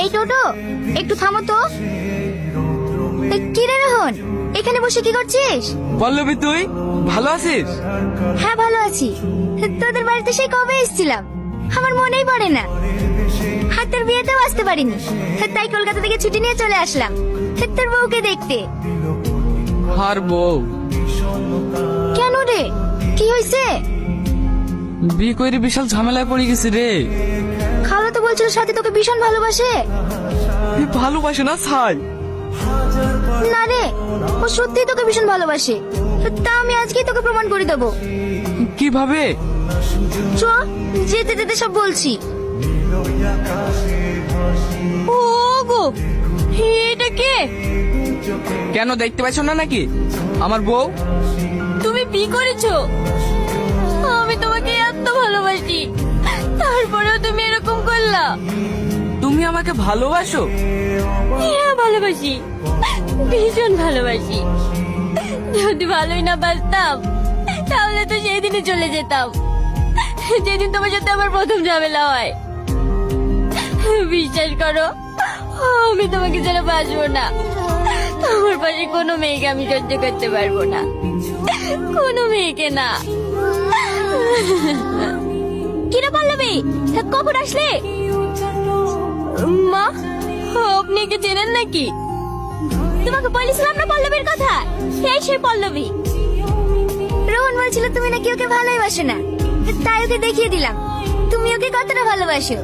এই টোটো, একটু থামো তো। কি রে রোহন, এখানে বসে কি করছিস? পল্লবী, তুই ভালো আছিস? হ্যাঁ ভালো আছি। তোদের বাড়িতে সেই কবে এসেছিলাম, আমার মনেই পড়ে না। হাতের বিয়েতেও আসতে পারিনি, তাই কলকাতা থেকে ছুটি নিয়ে চলে আসলাম তোর বউকে দেখতে। আর বউ? কেন রে, কি হয়েছে? বিয়ে করে বিশাল ঝামেলায় পড়ে গেছি রে। খালা তো বলছিল সাথে তোকে ভীষণ ভালোবাসে। ভালোবাসে না ছাই। না রে, ও সত্যিই তোকে ভীষণ ভালোবাসে। তা আমি আজকেই তোকে প্রমাণ করে দেবো। কিভাবে? চ, যেতে যেতে সব বলছি। ও গো, এটা কে? কেন, দেখতে পাচ্ছ না নাকি আমার বউ? তুমি বিয়ে করেছো? আমি তোমাকে এত ভালোবাসি, তারপরেও তুমি এরকম করলা। তুমি আমাকে ভালোবাসো? হ্যাঁ ভালোবাসি, ভীষণ ভালোবাসি। যদি ভালোই না বাসতাম তাহলে তো সেই দিনই চলে যেতাম, যেদিন তোমার সাথে আমার প্রথম ঝামেলা হয়। বিশ্বাস করো, আমি তোমাকে ছাড়া বাঁচবো না। আমার পাশে কোনো মেয়েকে আমি সহ্য করতে পারবো না, কোনো মেয়েকে না। কিরা পল্লবী, কখন আসলে? মা, আপনি কি চেনেন নাকি? তোমাকে বলেছিলাম না পল্লবীর কথা, সেই সে পল্লবী। রোহন বলছিল তুমি নাকি ওকে ভালোবাসো না, তাই ওকে দেখিয়ে দিলাম তুমি ওকে কতটা ভালোবাসো।